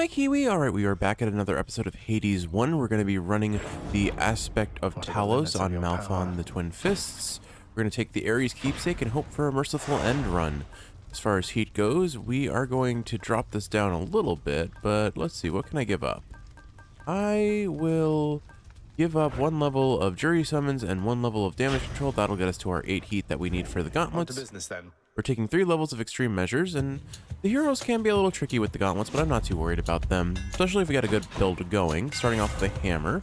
Hi Kiwi! Alright, we are back at another episode of Hades 1. We're going to be running the aspect of Talos on Malphon the Twin Fists. We're going to take the Ares keepsake and hope for a merciful end run. As far as heat goes, we are going to drop this down a little bit, but let's see, what can I give up? I will give up 1 level of jury summons and 1 level of damage control. That'll get us to our 8 heat that we need for the gauntlets. On to business then. We're taking 3 levels of extreme measures, and the heroes can be a little tricky with the gauntlets, but I'm not too worried about them, especially if we got a good build going, starting off with a hammer.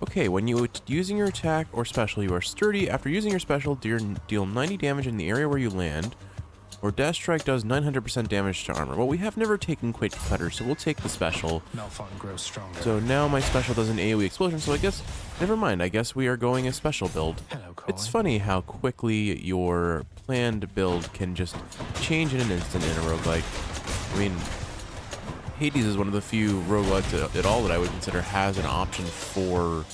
Okay, when you using your attack or special, you are sturdy. After using your special, deal 90 damage in the area where you land, or dash strike does 900% damage to armor. Well, we have never taken Quake Cutter, so we'll take the special. Malphon grows stronger. So now my special does an AoE explosion, so I guess, never mind, I guess we are going a special build. Hello, Coy. It's funny how quickly your planned build can just change in an instant in a roguelike. I mean, Hades is one of the few roguelikes at all that I would consider has an option for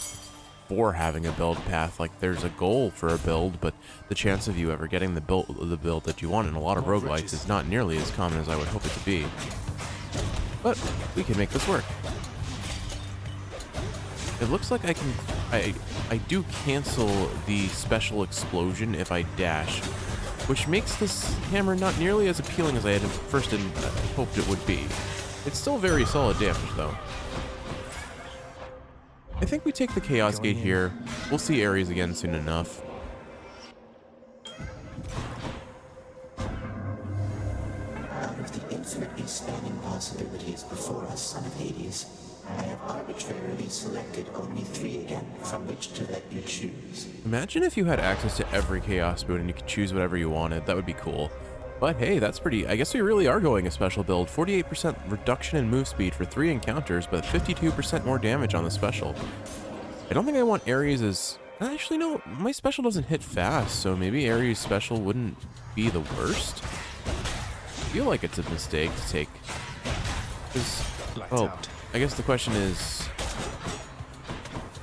having a build path. Like, there's a goal for a build, but the chance of you ever getting the build that you want in a lot of roguelikes is not nearly as common as I would hope it to be. But we can make this work. It looks like I do cancel the special explosion if I dash, which makes this hammer not nearly as appealing as I had first hoped it would be. It's still very solid damage, though. I think we take the Chaos Gate here. We'll see Ares again soon enough. Out of the infinitely spanning possibilities before us, son of Hades, I have arbitrarily selected only 3 again from which to let you choose. Imagine if you had access to every Chaos Boon and you could choose whatever you wanted. That would be cool. But hey, that's pretty... I guess we really are going a special build. 48% reduction in move speed for 3 encounters, but 52% more damage on the special. I don't think I want Ares as... Actually, no, my special doesn't hit fast, so maybe Ares' special wouldn't be the worst. I feel like it's a mistake to take. Well, I guess the question is...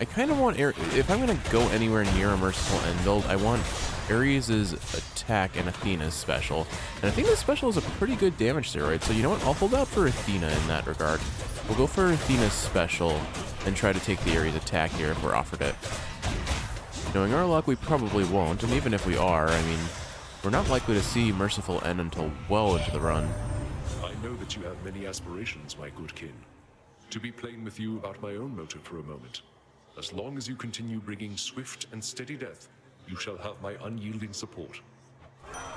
I kind of want Ares... If I'm going to go anywhere near a merciful end build, I want Ares' attack and Athena's special. And Athena's special is a pretty good damage steroid, so you know what? I'll hold out for Athena in that regard. We'll go for Athena's special and try to take the Ares attack here if we're offered it. Knowing our luck, we probably won't, and even if we are, I mean, we're not likely to see Merciful End until well into the run. I know that you have many aspirations, my good kin. To be plain with you about my own motive for a moment. As long as you continue bringing swift and steady death, you shall have my unyielding support.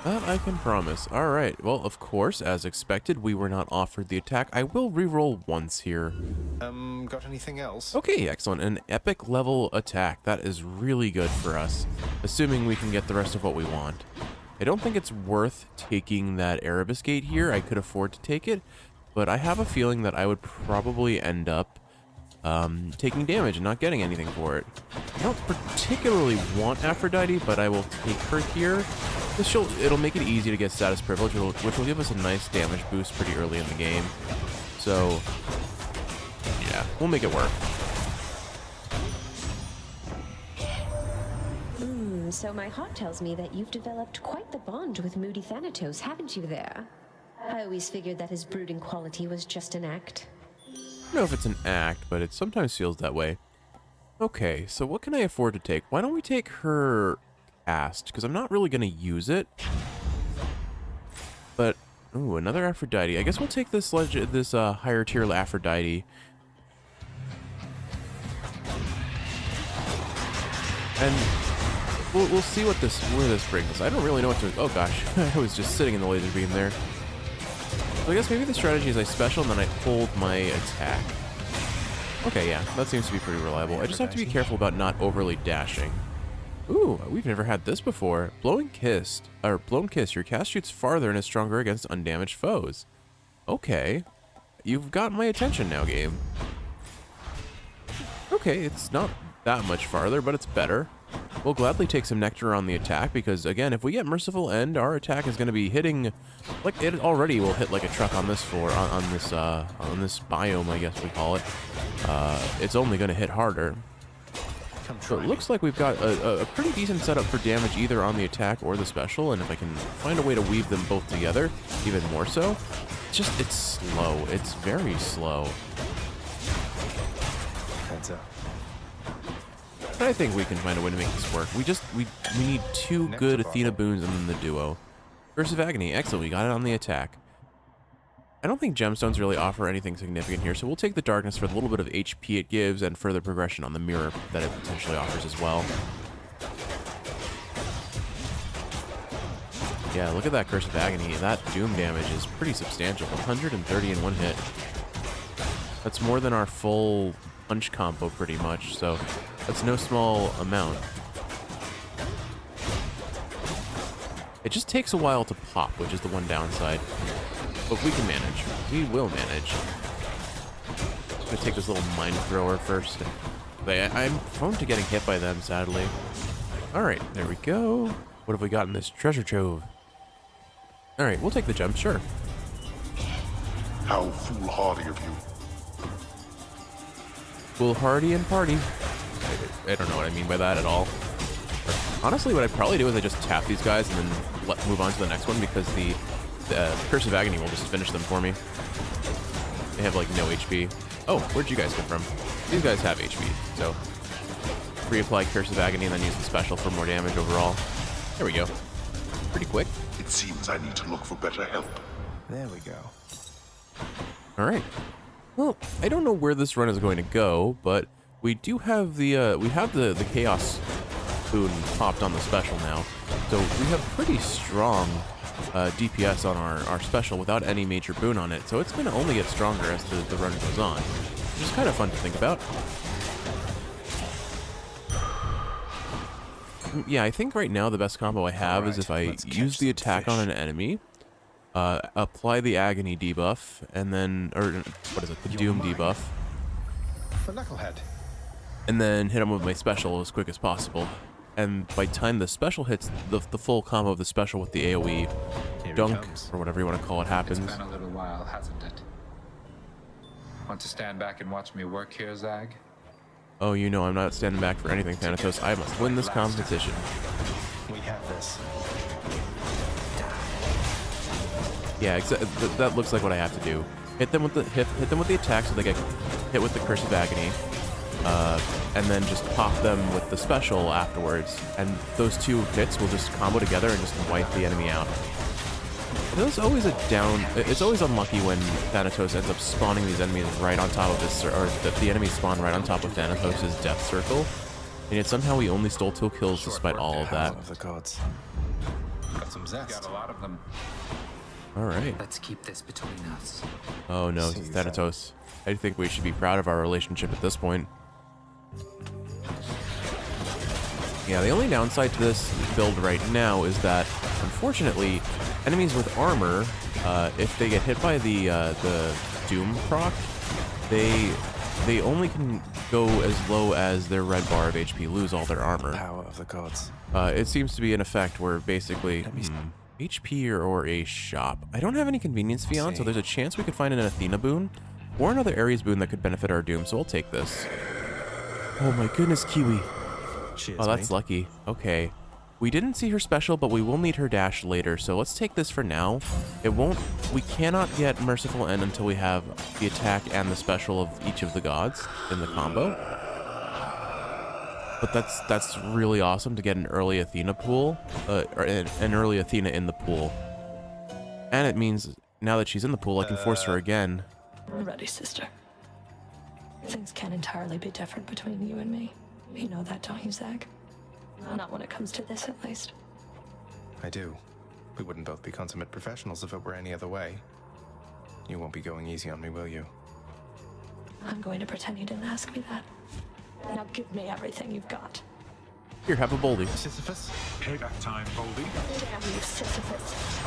That I can promise. Alright, well, of course, as expected, we were not offered the attack. I will reroll once here. Got anything else? Okay, excellent. An epic level attack. That is really good for us, assuming we can get the rest of what we want. I don't think it's worth taking that Erebus Gate here. I could afford to take it, but I have a feeling that I would probably end up taking damage and not getting anything for it. I don't particularly want Aphrodite, but I will take her here. It'll make it easy to get status privilege, which will give us a nice damage boost pretty early in the game. So, yeah, we'll make it work. So my heart tells me that you've developed quite the bond with Moody Thanatos, haven't you there? I always figured that his brooding quality was just an act. I don't know if it's an act, but it sometimes feels that way. Okay, so what can I afford to take? Why don't we take her cast? Because I'm not really going to use it. But, ooh, another Aphrodite. I guess we'll take this higher tier Aphrodite. And we'll see where this brings us. I don't really know what to... Oh gosh, I was just sitting in the laser beam there. So I guess maybe the strategy is I special and then I hold my attack. Okay, yeah, that seems to be pretty reliable. I just have to be careful about not overly dashing. Ooh, we've never had this before. Blown Kiss. Your cast shoots farther and is stronger against undamaged foes. Okay. You've got my attention now, game. Okay, it's not that much farther, but it's better. We'll gladly take some Nectar on the attack, because, again, if we get Merciful End, our attack is going to be hitting... Like, it already will hit like a truck on this floor, on this biome, I guess we call it. It's only going to hit harder. So it looks like we've got a pretty decent setup for damage either on the attack or the special, and if I can find a way to weave them both together, even more so. it's slow. It's very slow. Heads up. But I think we can find a way to make this work. We need two Nectar good bottle. Athena boons and then the duo. Curse of Agony. Excellent. We got it on the attack. I don't think gemstones really offer anything significant here, so we'll take the darkness for the little bit of HP it gives and further progression on the mirror that it potentially offers as well. Yeah, look at that Curse of Agony. That doom damage is pretty substantial. 130 in one hit. That's more than our full punch combo pretty much, so that's no small amount. It just takes a while to pop, which is the one downside. But we can manage. We will manage. I'm gonna take this little mine thrower first. I'm prone to getting hit by them, sadly. Alright, there we go. What have we got in this treasure trove? Alright, we'll take the gem, sure. How foolhardy of you. Foolhardy and party. I don't know what I mean by that at all. Honestly, what I'd probably do is I just tap these guys and then move on to the next one, because the Curse of Agony will just finish them for me. They have like no HP. Oh, where'd you guys come from? These guys have HP, so reapply Curse of Agony and then use the special for more damage overall. There we go. Pretty quick. It seems I need to look for better help. There we go. All right. Well, I don't know where this run is going to go, but we do have the Chaos boon popped on the special now, so we have pretty strong DPS on our special without any major boon on it. So it's going to only get stronger as the run goes on, which is kind of fun to think about. Yeah, I think right now the best combo I have is if I use the attack on an enemy, apply the Agony debuff, and then, or what is it, the Doom debuff, For Knucklehead. and then hit him with my special as quick as possible. And by the time the special hits, the full combo of the special with the AoE Here he dunk, comes. or whatever you want to call it, happens. It's been a little while, hasn't it? Want to stand back and watch me work here, Zag? Oh, you know I'm not standing back for anything, Thanatos. I must win this competition. We have this. Yeah, that looks like what I have to do. Hit them with the attack so they get hit with the Curse of Agony, and then just pop them with the special afterwards. And those two hits will just combo together and just wipe the enemy out. There's always it's always unlucky when Thanatos ends up spawning these enemies right on top of his, or the enemies spawn right on top of Thanatos' death circle. And yet somehow he only stole 2 kills despite all of that. Of the gods. Got some zest. Got a lot of them. Alright. Let's keep this between us. Oh no, See Thanatos. I think we should be proud of our relationship at this point. Yeah, the only downside to this build right now is that, unfortunately, enemies with armor, if they get hit by the Doom proc, they only can go as low as their red bar of HP, lose all their armor. Power of the gods. It seems to be an effect where basically HP or a shop. I don't have any convenience fee on, so there's a chance we could find an Athena boon or another Ares boon that could benefit our Doom, so I'll take this. Oh my goodness, Kiwi. Cheers, Oh, that's mate. lucky. Okay. We didn't see her special, but we will need her dash later, so let's take this for now. We cannot get Merciful End until we have the attack and the special of each of the gods in the combo. But that's really awesome to get an early Athena pool, or an early Athena in the pool. And it means now that she's in the pool, I can force her again. Ready, sister. Things can't entirely be different between you and me. You know that, don't you, Zag? Not when it comes to this, at least. I do. We wouldn't both be consummate professionals if it were any other way. You won't be going easy on me, will you? I'm going to pretend you didn't ask me that. Now give me everything you've got. Here, have a Boldy. Sisyphus? Payback time, Boldy. Damn you, Sisyphus.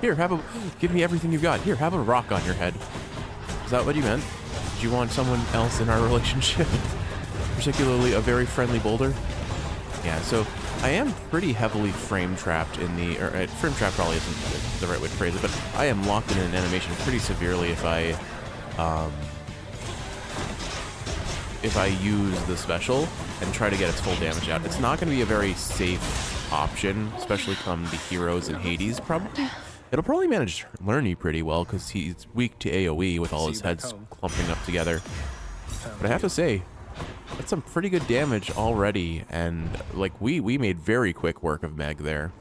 Here, give me everything you've got. Here, have a rock on your head. Is that what you meant? Did you want someone else in our relationship? Particularly a very friendly boulder? Yeah, so I am pretty heavily frame trapped in the, or frame trap probably isn't the right way to phrase it, but I am locked in an animation pretty severely if I use the special and try to get its full damage out. It's not going to be a very safe option, especially come the heroes in Hades, probably. It'll probably manage Lerny pretty well because he's weak to AoE with all See his you back heads home. clumping up together. Found But I have you. to say, that's some pretty good damage already, and like we made very quick work of Meg there.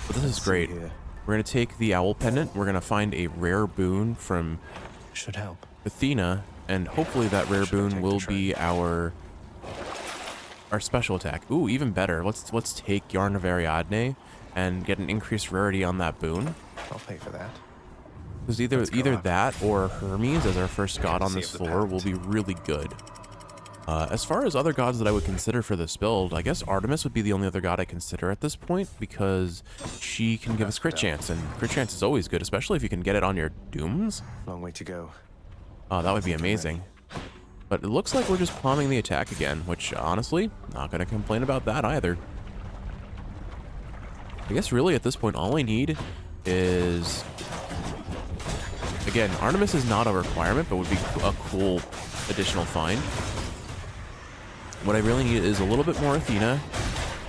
But this is see great. here. We're gonna take the owl pendant. We're gonna find a rare boon from Should help. Athena, and hopefully that rare Should I boon take will the be our special attack. Ooh, even better. Let's take Yarn of Ariadne and get an increased rarity on that boon. I'll pay for that. Because either Let's go up. that or Hermes as our first god on Courtesy this of the floor will be really good. As far as other gods that I would consider for this build, I guess Artemis would be the only other god I consider at this point because she can give us crit chance, and crit chance is always good, especially if you can get it on your dooms. Long way to go. Oh, that would be amazing. But it looks like we're just palming the attack again, which honestly, not going to complain about that either. I guess really at this point, all I need is... Again, Artemis is not a requirement, but would be a cool additional find. What I really need is a little bit more Athena,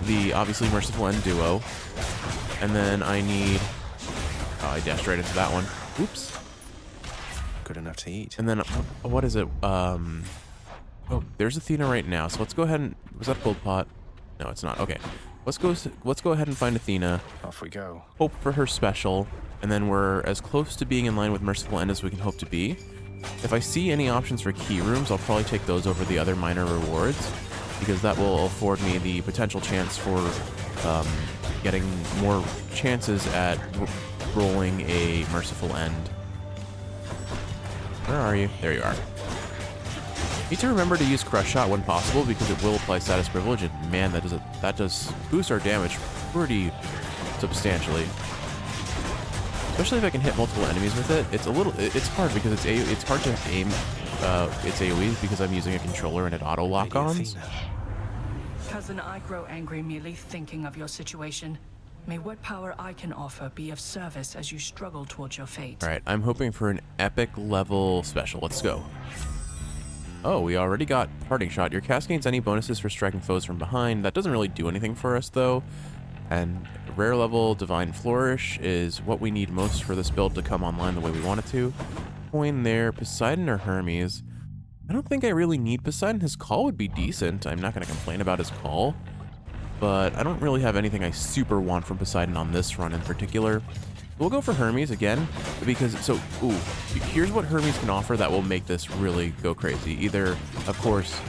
the obviously Merciful End duo, and then I need... Oh, I dashed right into that one. Oops. Good enough to eat. And then, what is it? Oh, there's Athena right now. So let's go ahead and... Was that a gold pot? No, it's not. Okay. Let's go ahead and find Athena. Off we go. Hope for her special. And then we're as close to being in line with Merciful End as we can hope to be. If I see any options for key rooms, I'll probably take those over the other minor rewards, because that will afford me the potential chance for getting more chances at rolling a Merciful End. Where are you? There you are. Need to remember to use Crush Shot when possible because it will apply status privilege, and man, that does boost our damage pretty substantially. Especially if I can hit multiple enemies with it. It's hard because it's hard to aim its AoE because I'm using a controller and it auto lock-ons. Cousin, I grow angry merely thinking of your situation. May what power I can offer be of service as you struggle towards your fate. Alright, I'm hoping for an epic level special. Let's go. Oh, we already got Parting Shot. Your cast gains any bonuses for striking foes from behind. That doesn't really do anything for us, though. And rare level Divine Flourish is what we need most for this build to come online the way we want it to. Coin there. Poseidon or Hermes. I don't think I really need Poseidon. His call would be decent. I'm not going to complain about his call. But I don't really have anything I super want from Poseidon on this run in particular. We'll go for Hermes again, because, here's what Hermes can offer that will make this really go crazy. Either, of course,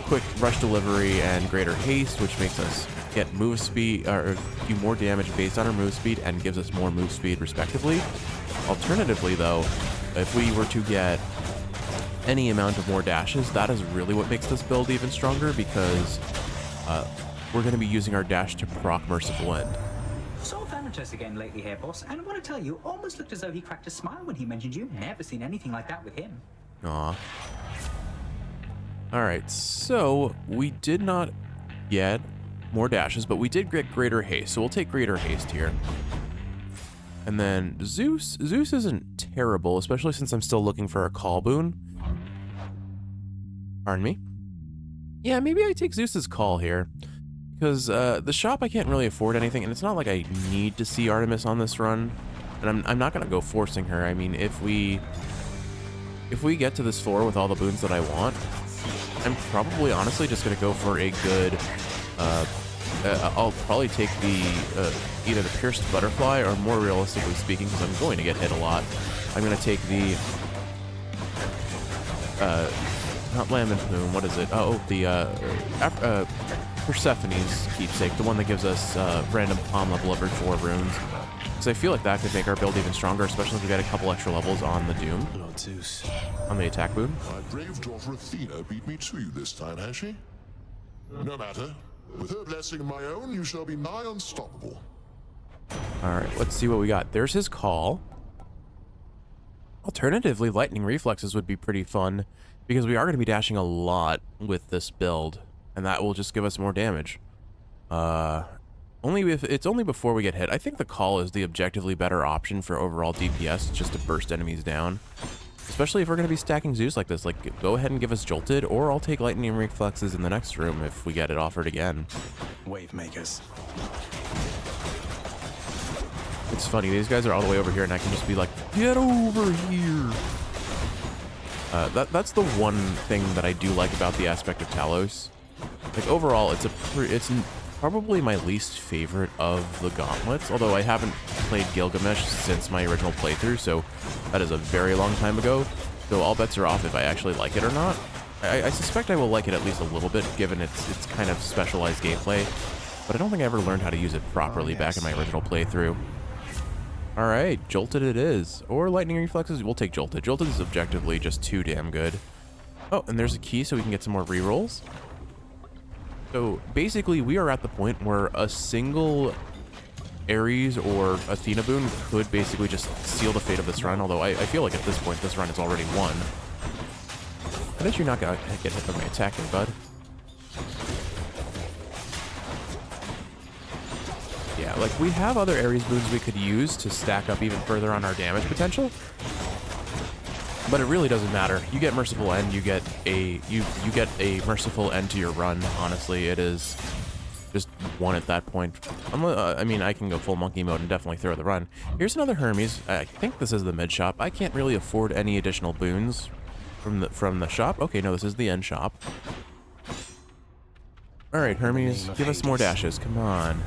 quick rush delivery and greater haste, which makes us get move speed, or do more damage based on our move speed and gives us more move speed respectively. Alternatively, though, if we were to get any amount of more dashes, that is really what makes this build even stronger, because we're going to be using our dash to proc Merciful End. Saw Thanatos again lately here, boss, and I want to tell you, almost looked as though he cracked a smile when he mentioned you. Never seen anything like that with him. Aw. Alright, so we did not get more dashes, but we did get greater haste, so we'll take greater haste here. And then Zeus isn't terrible, especially since I'm still looking for a call boon. Pardon me? Yeah, maybe I take Zeus's call here. Because the shop, I can't really afford anything, and it's not like I need to see Artemis on this run. And I'm not going to go forcing her. I mean, if we get to this floor with all the boons that I want, I'm probably honestly just going to go for a good... I'll probably take the either the Pierced Butterfly, or more realistically speaking, because I'm going to get hit a lot, I'm going to take the... not Lamb and Plume, what is it? Oh, the... Persephone's keepsake, the one that gives us random palm level every 4 runes. Because I feel like that could make our build even stronger, especially if we get a couple extra levels on the Doom. Lord Zeus. On the attack boon. My brave daughter Athena beat me to you this time, has she? No matter. With her blessing of my own, you shall be nigh unstoppable. Alright, let's see what we got. There's his call. Alternatively, Lightning Reflexes would be pretty fun, because we are going to be dashing a lot with this build. And that will just give us more damage. It's only before we get hit. I think the call is the objectively better option for overall DPS, just to burst enemies down. Especially if we're going to be stacking Zeus like this. Like, go ahead and give us Jolted, or I'll take Lightning Reflexes in the next room if we get it offered again. Wave makers. It's funny, these guys are all the way over here, and I can just be like, get over here. That's the one thing that I do like about the aspect of Talos. Like, overall, it's probably my least favorite of the gauntlets, although I haven't played Gilgamesh since my original playthrough, so that is a very long time ago. So all bets are off if I actually like it or not. I suspect I will like it at least a little bit, given its kind of specialized gameplay, but I don't think I ever learned how to use it properly back in my original playthrough. Alright, Jolted it is. Or Lightning Reflexes, we'll take Jolted. Jolted is objectively just too damn good. Oh, and there's a key so we can get some more rerolls. So basically, we are at the point where a single Ares or Athena boon could basically just seal the fate of this run, although I feel like at this point this run is already won. I bet you're not gonna get hit by my attacking, bud. Yeah, like, we have other Ares boons we could use to stack up even further on our damage potential, but it really doesn't matter. You get Merciful End, you get a merciful end to your run. Honestly, it is just one at that point. I mean, I can go full monkey mode and definitely throw the run. Here's another Hermes. I think this is the mid shop. I can't really afford any additional boons from the shop. Okay, no, this is the end shop. All right, Hermes, give us more dashes. Come on.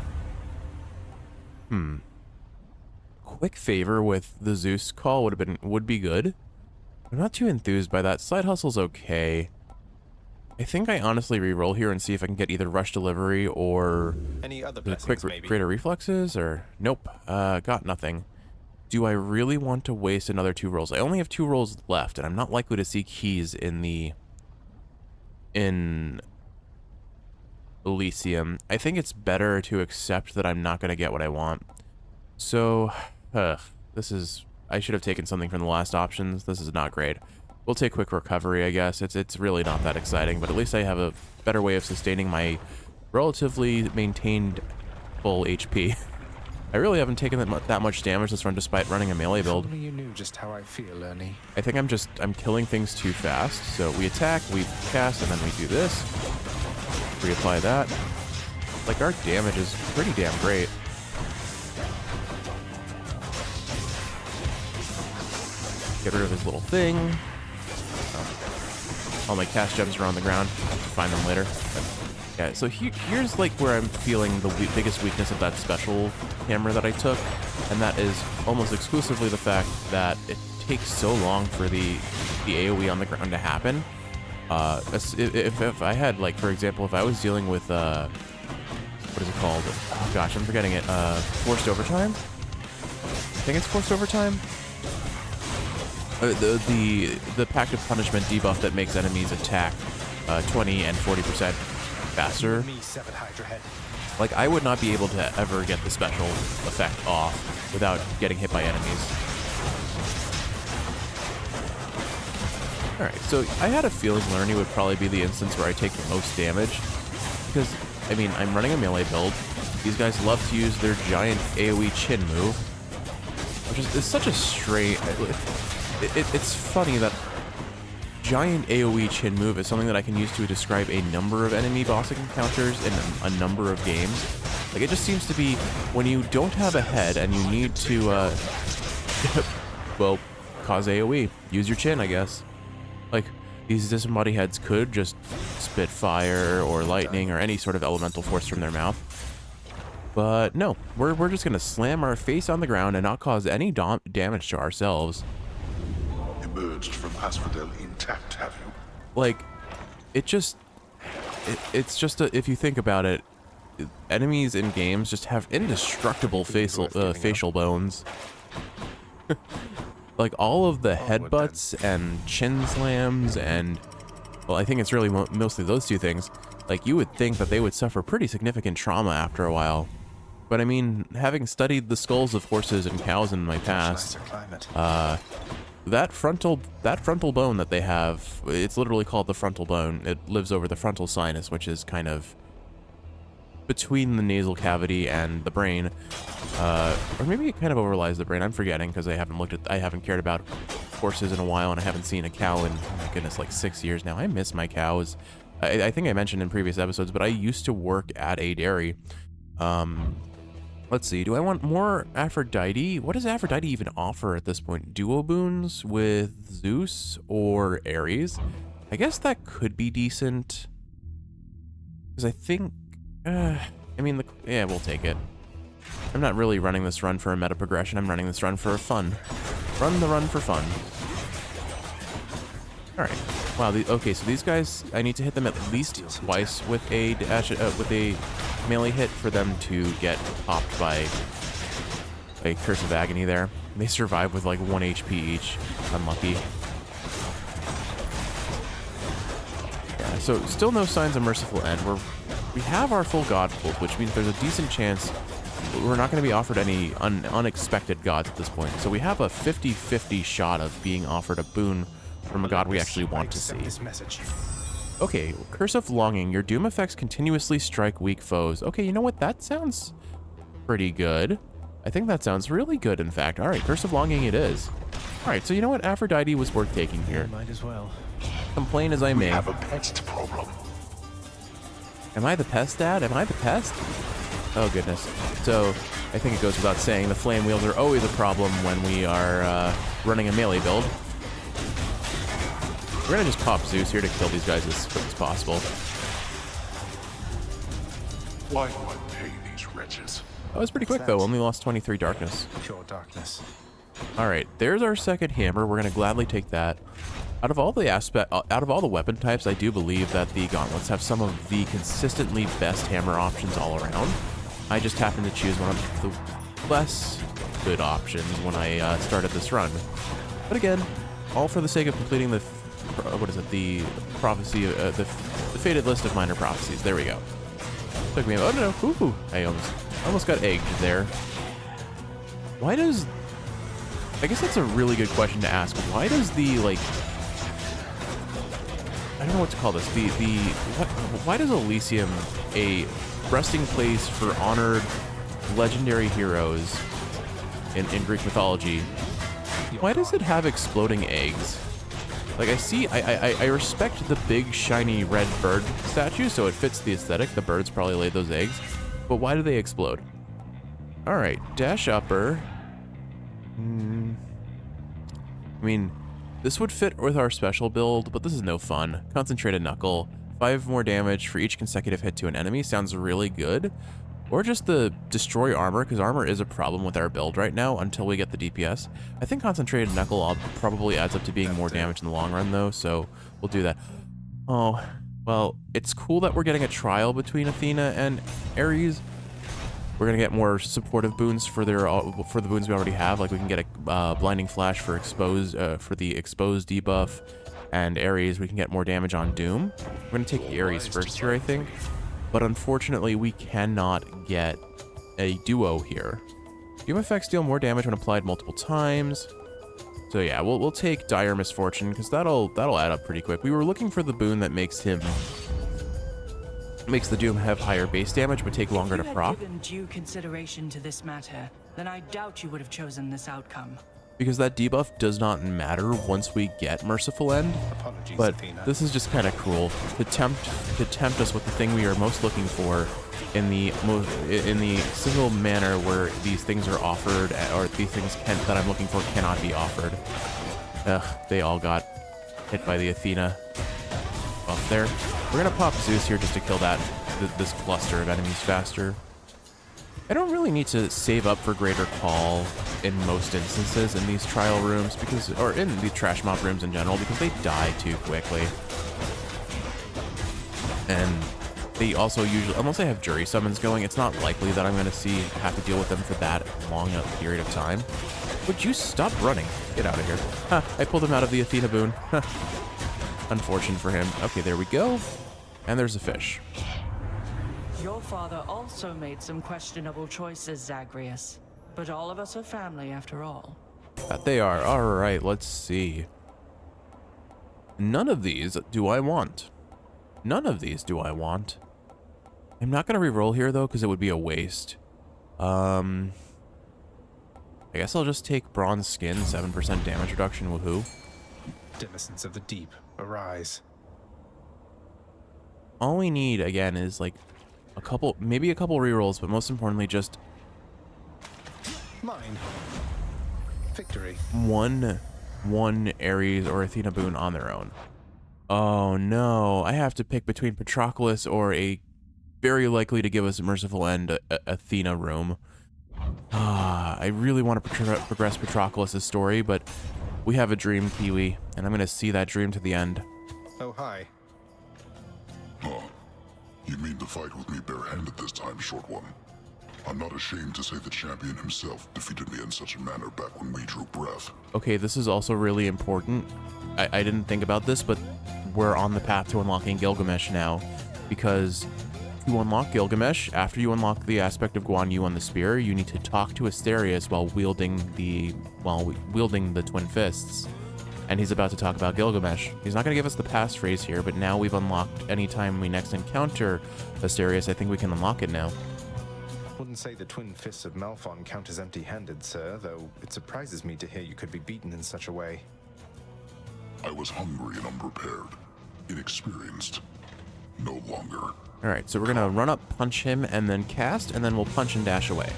Quick favor with the Zeus call would be good. I'm not too enthused by that. Side hustle's okay. I think I honestly re-roll here and see if I can get either rush delivery or Any other the blessings, quick maybe? greater reflexes, or nope. Got nothing. Do I really want to waste another 2 rolls? I only have 2 rolls left, and I'm not likely to see keys in Elysium. I think it's better to accept that I'm not going to get what I want. So, I should have taken something from the last options. This is not great. We'll take quick recovery, I guess. It's really not that exciting, but at least I have a better way of sustaining my relatively maintained full HP. I really haven't taken that much damage this run despite running a melee build. Only you knew just how I feel, Ernie. I think I'm killing things too fast. So we attack, we cast, and then we do this. Reapply that. Like, our damage is pretty damn great. Get rid of his little thing. All my cast gems are on the ground. I'll have to find them later. Yeah, so here's like where I'm feeling the biggest weakness of that special camera that I took, and that is almost exclusively the fact that it takes so long for the AoE on the ground to happen. If I had, like, for example, if I was dealing with what is it called? Oh gosh, I'm forgetting it. Forced overtime? I think it's forced overtime. The Pact of Punishment debuff that makes enemies attack 20 and 40% faster. Like, I would not be able to ever get the special effect off without getting hit by enemies. Alright, so I had a feeling Lerny would probably be the instance where I take the most damage, because, I mean, I'm running a melee build. These guys love to use their giant AoE chin move, which is such a strange... It's funny that giant AoE chin move is something that I can use to describe a number of enemy boss encounters in a number of games. Like, it just seems to be when you don't have a head and you need to, well, cause AoE. Use your chin, I guess. Like, these disembodied heads could just spit fire or lightning or any sort of elemental force from their mouth. But no, we're just gonna slam our face on the ground and not cause any damage to ourselves. Emerged from Asphodel intact, have you? Like, it's just if you think about it, enemies in games just have indestructible facial bones. Like, all of the headbutts and chin slams and, well, I think it's really mostly those two things. Like, you would think that they would suffer pretty significant trauma after a while. But I mean, having studied the skulls of horses and cows in my past, that frontal bone that they have, it's literally called the frontal bone. It lives over the frontal sinus, which is kind of between the nasal cavity and the brain, or maybe it kind of overlies the brain. I'm forgetting because I haven't cared about horses in a while, and I haven't seen a cow in, oh my goodness, like 6 years now. I miss my cows. I think I mentioned in previous episodes, but I used to work at a dairy, Let's see. Do I want more Aphrodite? What does Aphrodite even offer at this point? Duo boons with Zeus or Ares? I guess that could be decent. Because I think... I mean, yeah, we'll take it. I'm not really running this run for a meta progression. I'm running this run for fun. Run the run for fun. Alright. Wow, okay, so these guys, I need to hit them at least twice with a melee hit for them to get popped by a Curse of Agony there. They survive with like 1 HP each. Unlucky. Yeah, so still no signs of Merciful End. We have our full god pool, which means there's a decent chance we're not going to be offered any unexpected gods at this point. So we have a 50-50 shot of being offered a boon from a god we actually want to see. Okay, Curse of Longing. Your doom effects continuously strike weak foes. Okay, you know what? That sounds pretty good. I think that sounds really good, in fact. All right, Curse of Longing it is. All right, so you know what? Aphrodite was worth taking here. Might as well. Complain as I may. We have a pest problem. Am I the pest, Dad? Am I the pest? Oh, goodness. So, I think it goes without saying, the flame wheels are always a problem when we are running a melee build. We're gonna just pop Zeus here to kill these guys as quick as possible. Why do I pay these wretches? That was pretty quick, though. Only lost 23 darkness. Pure darkness. All right, there's our second hammer. We're gonna gladly take that. Out of all the weapon types, I do believe that the gauntlets have some of the consistently best hammer options all around. I just happened to choose one of the less good options when I started this run. But again, all for the sake of completing the what is it? The prophecy, the fated list of minor prophecies. There we go. Took me. Oh no! Ooh, I almost got egged there. Why does? I guess that's a really good question to ask. Why does the like? I don't know what to call this. Why does Elysium, a resting place for honored legendary heroes in Greek mythology, why does it have exploding eggs? Like, I respect the big, shiny red bird statue, so it fits the aesthetic. The birds probably laid those eggs. But why do they explode? Alright, dash upper. I mean, this would fit with our special build, but this is no fun. Concentrated Knuckle. 5 more damage for each consecutive hit to an enemy sounds really good. Or just the destroy armor, because armor is a problem with our build right now until we get the DPS. I think Concentrated Knuckle probably adds up to being more damage in the long run, though, so we'll do that. Oh, well, it's cool that we're getting a trial between Athena and Ares. We're going to get more supportive boons for the boons we already have. Like, we can get a Blinding Flash for the Expose debuff, and Ares, we can get more damage on Doom. We're going to take Ares first here, I think. But unfortunately, we cannot get a duo here. Doom effects deal more damage when applied multiple times. So yeah, we'll take Dire Misfortune, because that'll add up pretty quick. We were looking for the boon that makes the Doom have higher base damage, but take longer to proc. If you had given due consideration to this matter, then I doubt you would have chosen this outcome. Because that debuff does not matter once we get Merciful End. Apologies, but Athena. this is just kind of cruel to tempt us with the thing we are most looking for in the single manner where these things are offered, or these things that I'm looking for cannot be offered. Ugh, they all got hit by the Athena buff there. We're gonna pop Zeus here just to kill this cluster of enemies faster. I don't really need to save up for Greater Call in most instances in these trial rooms, or in the trash mob rooms in general, because they die too quickly. And they also usually, unless I have jury summons going, it's not likely that I'm going to have to deal with them for that long a period of time. Would you stop running? Get out of here. Huh, I pulled him out of the Athena boon. Unfortunate for him. Okay, there we go. And there's a fish. Your father also made some questionable choices, Zagreus. But all of us are family after all. That they are. Alright, let's see. None of these do I want. None of these do I want. I'm not going to reroll here, though, because it would be a waste. I guess I'll just take Bronze Skin, 7% damage reduction, woohoo. Denizens of the deep, arise. All we need, again, is, like, maybe a couple rerolls, but most importantly, just Mine. Victory. One Ares or Athena boon on their own. Oh no, I have to pick between Patroclus or a very likely to give us a merciful end Athena room. I really want to progress Patroclus' story, but we have a dream, Kiwi, and I'm going to see that dream to the end. Oh, hi. Huh. You mean to fight with me barehanded this time, short one? I'm not ashamed to say the champion himself defeated me in such a manner back when we drew breath. Okay, this is also really important. I didn't think about this, but we're on the path to unlocking Gilgamesh now, because to unlock Gilgamesh, after you unlock the aspect of Guan Yu on the spear, you need to talk to Asterias while wielding the twin fists. And he's about to talk about Gilgamesh. He's not going to give us the passphrase here, but now we've unlocked anytime we next encounter Asterias, I think we can unlock it now. Wouldn't say the twin fists of Malphon count as empty-handed, sir, though it surprises me to hear you could be beaten in such a way. I was hungry and unprepared, inexperienced. No longer. Alright, so we're going to run up, punch him, and then cast, and then we'll punch and dash away.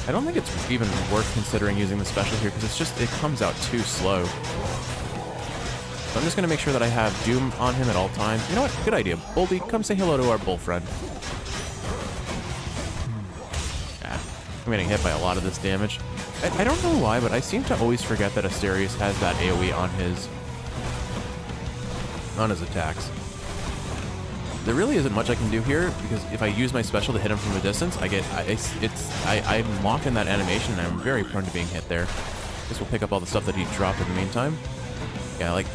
I don't think it's even worth considering using the special here, because it comes out too slow. So I'm just going to make sure that I have Doom on him at all times. You know what? Good idea. Boldy, come say hello to our bull friend. I'm getting hit by a lot of this damage. I don't know why, but I seem to always forget that Asterias has that AoE on his attacks. There really isn't much I can do here, because if I use my special to hit him from a distance, I'm locked in that animation, and I'm very prone to being hit there. Guess we'll pick up all the stuff that he dropped in the meantime. Yeah, like,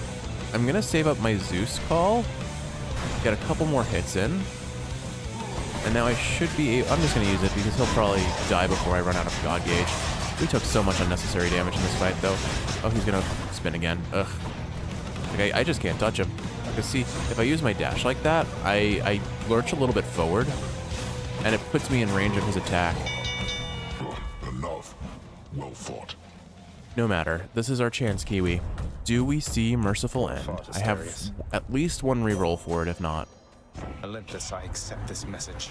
I'm gonna save up my Zeus call, get a couple more hits in, and now I should be I'm just gonna use it because he'll probably die before I run out of God Gauge. We took so much unnecessary damage in this fight, though. Oh, he's gonna spin again. Ugh. Okay, I just can't touch him. Because see, if I use my dash like that, I lurch a little bit forward, and it puts me in range of his attack. Enough. Well fought. No matter. This is our chance, Kiwi. Do we see Merciful End? I have at least one reroll for it, if not. Olympus, I accept this message.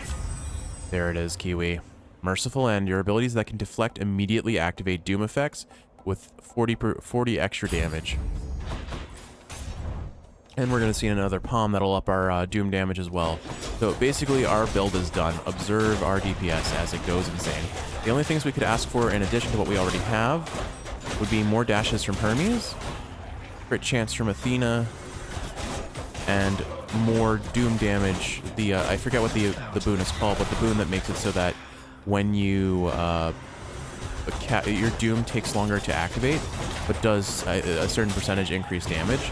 There it is, Kiwi. Merciful End. Your abilities that can deflect immediately activate Doom effects with 40 extra damage. And we're going to see another palm that'll up our Doom damage as well. So basically our build is done. Observe our DPS as it goes insane. The only things we could ask for in addition to what we already have would be more dashes from Hermes, crit chance from Athena, and more Doom damage. I forget what the boon is called, but the boon that makes it so that when you your Doom takes longer to activate, but does a certain percentage increase damage,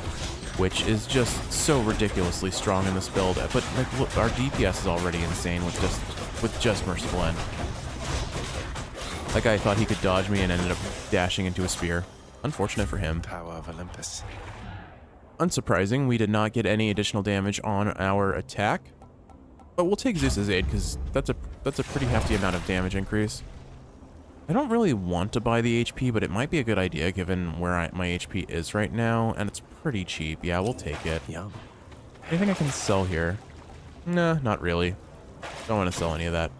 which is just so ridiculously strong in this build. But like, look, our DPS is already insane with just Merciful End. That guy thought he could dodge me and ended up dashing into a spear. Unfortunate for him. Power of Olympus. Unsurprising, we did not get any additional damage on our attack, but we'll take Zeus's aid because that's a pretty hefty amount of damage increase. I don't really want to buy the HP, but it might be a good idea given where my HP is right now, and it's pretty cheap. Yeah, we'll take it. Yum. Anything I can sell here? Nah, not really. Don't want to sell any of that.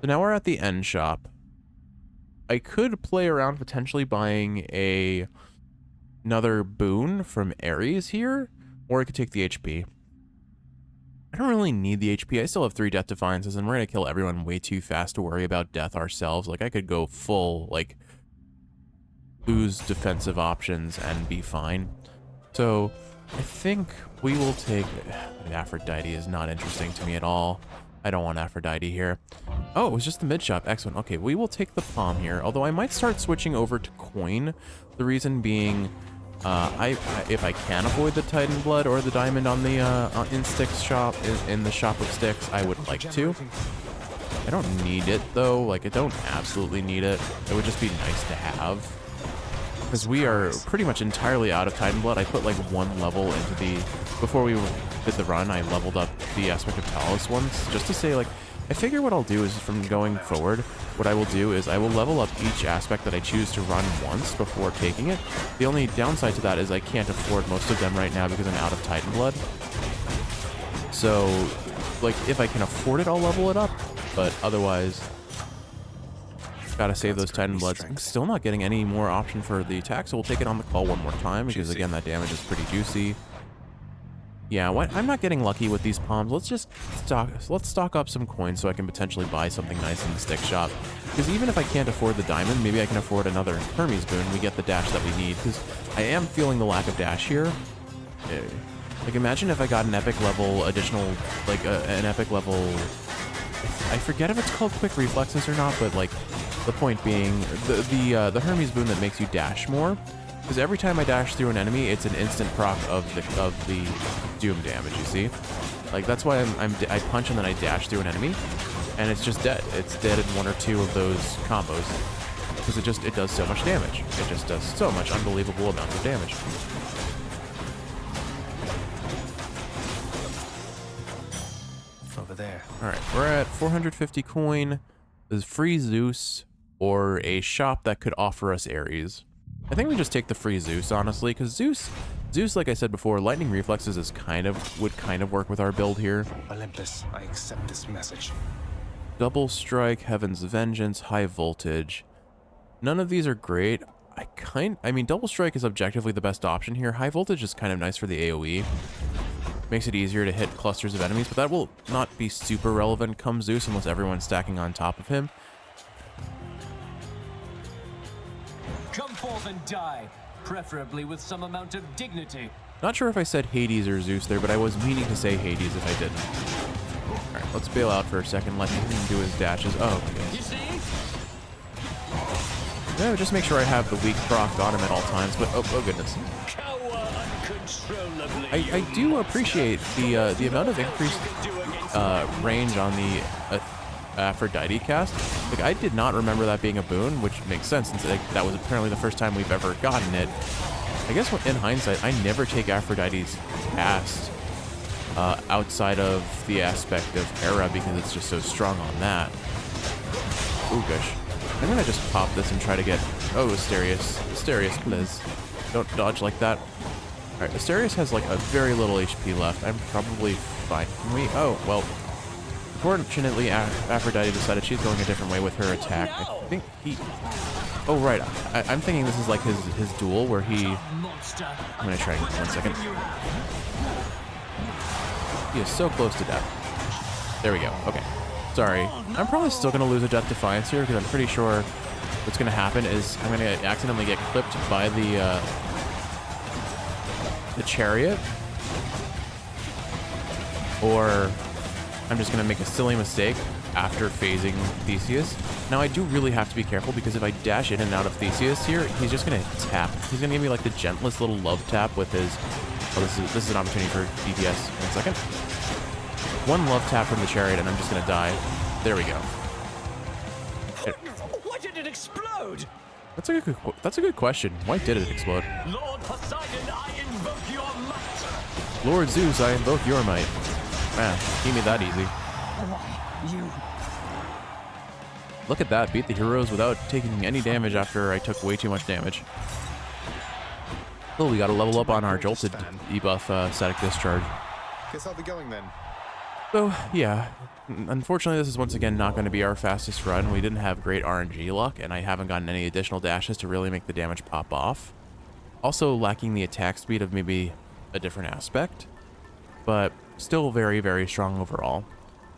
So now we're at the end shop. I could play around potentially buying another boon from Ares here, or I could take the HP. I don't really need the HP. I still have 3 death defiances, and we're going to kill everyone way too fast to worry about death ourselves. Like, I could go full, like, lose defensive options and be fine. So, I think we will take... Aphrodite is not interesting to me at all. I don't want Aphrodite here. Oh, it was just the mid shop. Excellent. Okay, we will take the palm here, although I might start switching over to coin. The reason being... if I can avoid the Titan Blood or the diamond on the in Styx shop, in the shop of Styx, I would like to. I don't need it though. Like, I don't absolutely need it. It would just be nice to have, because we are pretty much entirely out of Titan Blood. I put like 1 level into the before we did the run. I leveled up the aspect of Talos once just to say, like, I figure what I'll do is from going forward, what I will do is I will level up each aspect that I choose to run once before taking it. The only downside to that is I can't afford most of them right now because I'm out of Titan Blood. So like, if I can afford it, I'll level it up. But otherwise, gotta save those Titan Bloods. I'm still not getting any more option for the attack, so we'll take it on the call one more time, because again, that damage is pretty juicy. Yeah, I'm not getting lucky with these palms. Let's stock up some coins so I can potentially buy something nice in the stick shop. Because even if I can't afford the diamond, maybe I can afford another Hermes boon. We get the dash that we need. Because I am feeling the lack of dash here. Like, imagine if I got an epic level additional, like an epic level. I forget if it's called quick reflexes or not, but like the point being the Hermes boon that makes you dash more. Because every time I dash through an enemy, it's an instant proc of the doom damage. You see, like that's why I punch and then I dash through an enemy, and it's just dead. It's dead in one or two of those combos because it does so much damage. It just does so much unbelievable amounts of damage. Over there. All right, we're at 450 coin. There's free Zeus or a shop that could offer us Ares. I think we just take the free Zeus, honestly, because Zeus, like I said before, lightning reflexes would kind of work with our build here. Olympus, I accept this message. Double strike, Heaven's Vengeance, high voltage. None of these are great. I mean, double strike is objectively the best option here. High voltage is kind of nice for the AoE. Makes it easier to hit clusters of enemies, but that will not be super relevant come Zeus unless everyone's stacking on top of him. Come forth and die, preferably with some amount of dignity. Not sure if I said Hades or Zeus there, but I was meaning to say Hades if I didn't. Alright, let's bail out for a second, let him do his dashes. Oh, okay. You see? Yeah, just make sure I have the weak proc on him at all times, but oh goodness. I do appreciate the amount of increased range on the Aphrodite cast. Like, I did not remember that being a boon, which makes sense since that was apparently the first time we've ever gotten it. I guess in hindsight, I never take Aphrodite's cast outside of the aspect of Hera because it's just so strong on that. Ooh, gosh. I'm gonna just pop this and try to get... Oh, Asterias. Asterias, please. Don't dodge like that. Alright, Asterias has like a very little HP left. I'm probably fine. Can we... Oh, well... Unfortunately, Aphrodite decided she's going a different way with her attack. I think he... Oh, right. I'm thinking this is like his duel where he... I'm gonna try 1 second. He is so close to death. There we go. Okay. Sorry. I'm probably still gonna lose a Death Defiance here because I'm pretty sure what's gonna happen is I'm gonna accidentally get clipped by the chariot. Or... I'm just going to make a silly mistake after phasing Theseus. Now, I do really have to be careful because if I dash in and out of Theseus here, he's just going to tap. He's going to give me like the gentlest little love tap with his... Oh, this is an opportunity for DPS. 1 second. One love tap from the chariot and I'm just going to die. There we go. Why did it explode? That's a good question. Why did it explode? Lord Poseidon, I invoke your might. Lord Zeus, I invoke your might. Man, keep me that easy. You. Look at that, beat the heroes without taking any damage after I took way too much damage. Oh, we gotta level up on our jolted debuff static discharge. Guess I'll be going then. So, yeah. Unfortunately, this is once again not going to be our fastest run. We didn't have great RNG luck, and I haven't gotten any additional dashes to really make the damage pop off. Also lacking the attack speed of maybe a different aspect. But still very, very strong overall.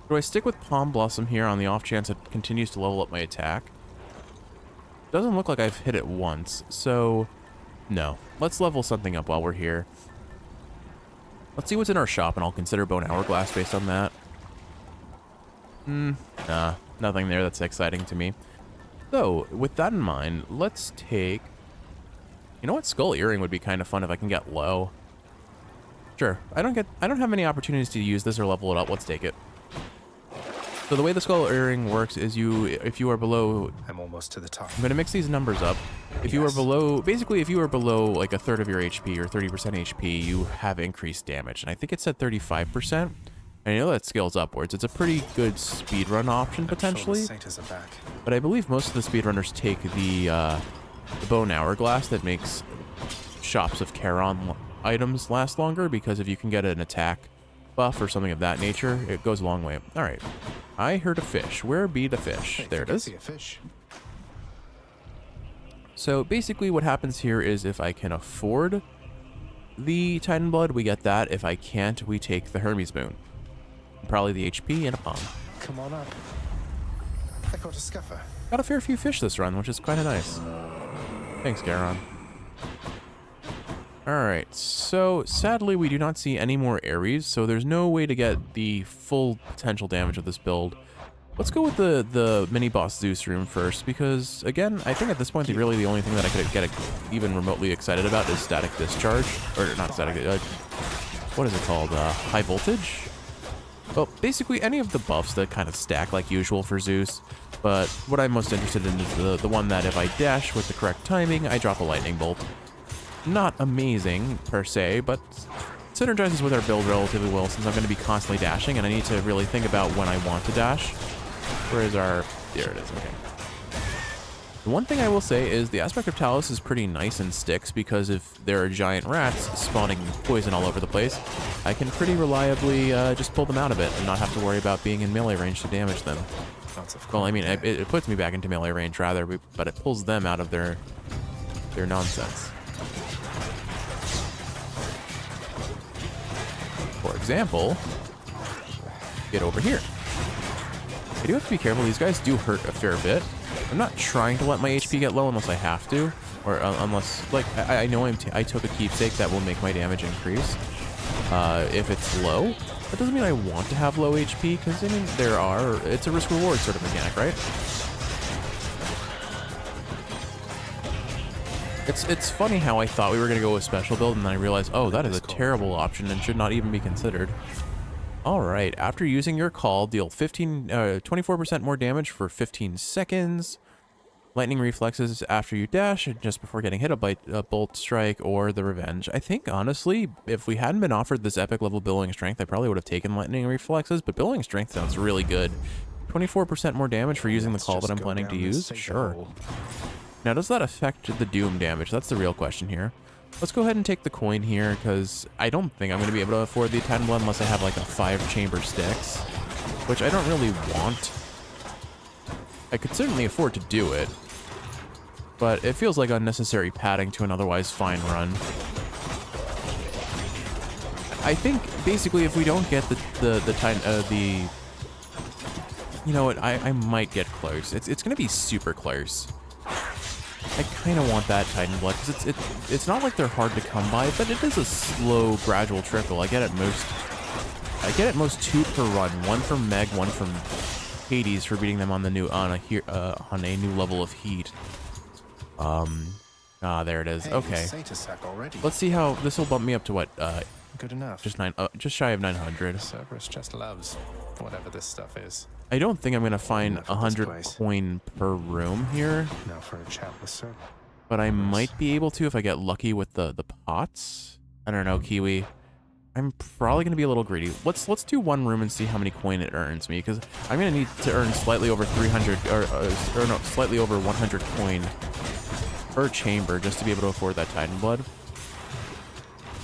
Do I stick with Palm Blossom here on the off chance it continues to level up my attack? Doesn't look like I've hit it once, so no. Let's level something up while we're here. Let's see what's in our shop, and I'll consider Bone Hourglass based on that. Nah, nothing there that's exciting to me. So, with that in mind, let's take... You know what? Skull Earring would be kind of fun if I can get low. Sure. I don't have many opportunities to use this or level it up. Let's take it. So the way the Skull Earring works is if you are below... I'm almost to the top. I'm going to mix these numbers up. If you are below... Basically, if you are below like a third of your HP or 30% HP, you have increased damage. And I think it said 35%. And I know that scales upwards. It's a pretty good speedrun option, potentially. But I believe most of the speedrunners take the Bone Hourglass that makes Shops of Charon items last longer, because if you can get an attack buff or something of that nature, it goes a long way. All right. I heard a fish. Where be the fish? Hey, There it I is. see a fish. So basically what happens here is if I can afford the Titan Blood, we get that. If I can't, we take the Hermes Moon. Probably the HP and a palm. Come on up. I caught a scuffer. Got a fair few fish this run, which is kind of nice. Thanks, Garon. Alright, so sadly we do not see any more Ares, so there's no way to get the full potential damage of this build. Let's go with the mini-boss Zeus room first, because, again, I think at this point, really the only thing that I could get even remotely excited about is Static Discharge. Or, not Static, what is it called? High Voltage? Well, basically any of the buffs that kind of stack like usual for Zeus, but what I'm most interested in is the one that if I dash with the correct timing, I drop a lightning bolt. Not amazing, per se, but synergizes with our build relatively well since I'm going to be constantly dashing, and I need to really think about when I want to dash. Where is our... There it is, okay. The one thing I will say is the aspect of Talos is pretty nice in sticks, because if there are giant rats spawning poison all over the place, I can pretty reliably just pull them out of it and not have to worry about being in melee range to damage them. Well, I mean, it puts me back into melee range rather, but it pulls them out of their nonsense. For example, get over here. I do have to be careful. These guys do hurt a fair bit. I'm not trying to let my HP get low unless I have to, or unless, like, I know I took a keepsake that will make my damage increase if it's low. That doesn't mean I want to have low HP, because, I mean, it's a risk-reward sort of mechanic, right? It's funny how I thought we were going to go with special build, and then I realized, oh, that is a terrible option and should not even be considered. Alright, after using your call, deal 24% more damage for 15 seconds. Lightning reflexes after you dash, and just before getting hit, a bolt strike or the revenge. I think, honestly, if we hadn't been offered this epic level billowing strength, I probably would have taken lightning reflexes, but billowing strength sounds really good. 24% more damage for using the call that I'm planning to use? Sure. Now, does that affect the doom damage? That's the real question here. Let's go ahead and take the coin here, because I don't think I'm going to be able to afford the Titan Blood unless I have like a 5-chamber sticks, which I don't really want. I could certainly afford to do it, but it feels like unnecessary padding to an otherwise fine run. I think basically if we don't get the Titan, you know what, I might get close. It's going to be super close. I kind of want that Titan Blood, because it's not like they're hard to come by, but it is a slow, gradual trickle. I get at most 2 per run, 1 from Meg, 1 from Hades for beating them on the new on a new level of heat. There it is. Okay. Let's see how this will bump me up to what? Good enough. Just shy of 900. Cerberus just loves whatever this stuff is. I don't think I'm gonna find 100 coin per room here. Now for a chat with Cerberus. But I might be able to if I get lucky with the pots. I don't know, Kiwi. I'm probably gonna be a little greedy. Let's do 1 room and see how many coin it earns me, because I'm gonna need to earn slightly over 300 or no, slightly over 100 coin per chamber just to be able to afford that Titan Blood.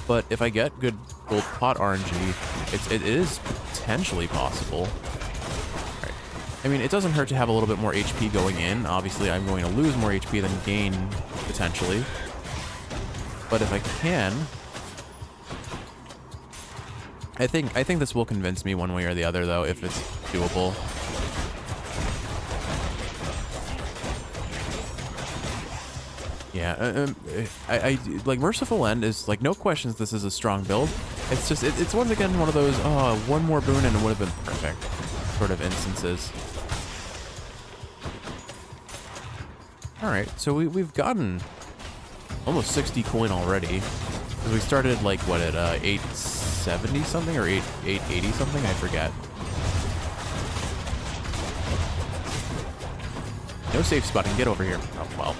But if I get good gold pot RNG, it is potentially possible. Right. I mean, it doesn't hurt to have a little bit more HP going in. Obviously, I'm going to lose more HP than gain, potentially. But if I can... I think this will convince me one way or the other, though, if it's doable. Yeah, I like Merciful End is like no questions. This is a strong build. It's just it's once again one of those one more boon and it would have been perfect sort of instances. All right, so we've gotten almost 60 coin already. We started like what at 870 something or 880 something, I forget. No safe spotting. Get over here. Oh well.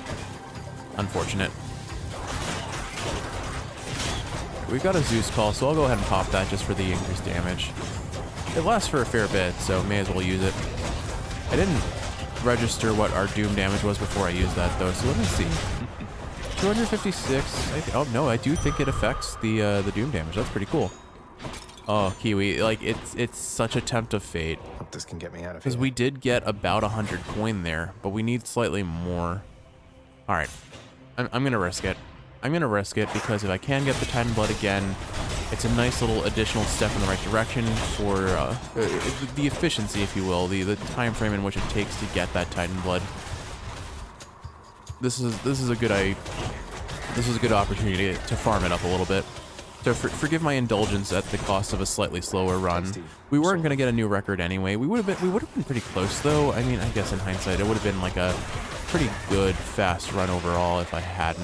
Unfortunate. We've got a Zeus call, so I'll go ahead and pop that just for the increased damage. It lasts for a fair bit, so may as well use it. I didn't register what our Doom damage was before I used that, though, so let me see. 256. Oh, no, I do think it affects the Doom damage. That's pretty cool. Oh, Kiwi, like it's such a tempt of fate. Hope this can get me out of here. Because we did get about 100 coin there, but we need slightly more. All right, I'm gonna risk it. I'm gonna risk it because if I can get the Titan Blood again, it's a nice little additional step in the right direction for the efficiency, if you will, the time frame in which it takes to get that Titan Blood. This is a good opportunity to farm it up a little bit. So forgive my indulgence at the cost of a slightly slower run. We weren't gonna get a new record anyway. We would have been pretty close though. I mean, I guess in hindsight, it would have been like a pretty good fast run overall if I had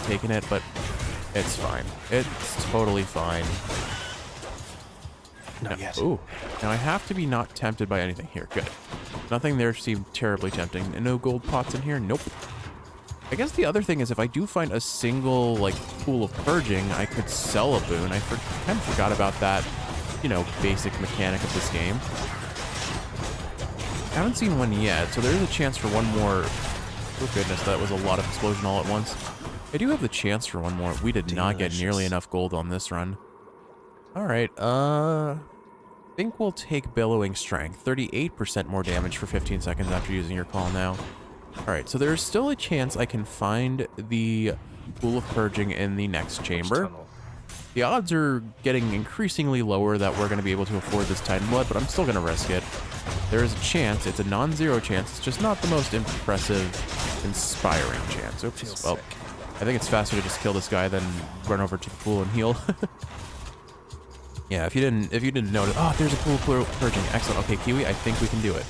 taken it, but it's fine. It's totally fine. Not yet. Ooh. Now I have to be not tempted by anything here. Good. Nothing there seemed terribly tempting. And no gold pots in here? Nope. I guess the other thing is if I do find a single, like, pool of purging, I could sell a boon. I kind of forgot about that, you know, basic mechanic of this game. I haven't seen one yet, so there is a chance for one more. Oh goodness, that was a lot of explosion all at once. I do have the chance for one more. We did not get nearly enough gold on this run. Alright, I think we'll take Billowing Strength. 38% more damage for 15 seconds after using your call now. Alright, so there's still a chance I can find the Pool of Purging in the next chamber. The odds are getting increasingly lower that we're going to be able to afford this Titan Blood, but I'm still going to risk it. There is a chance. It's a non-zero chance. It's just not the most impressive, inspiring chance. Oops. Well, I think it's faster to just kill this guy than run over to the pool and heal. Yeah, if you didn't notice. Oh, there's a Pool of Purging. Excellent. Okay, Kiwi, I think we can do it.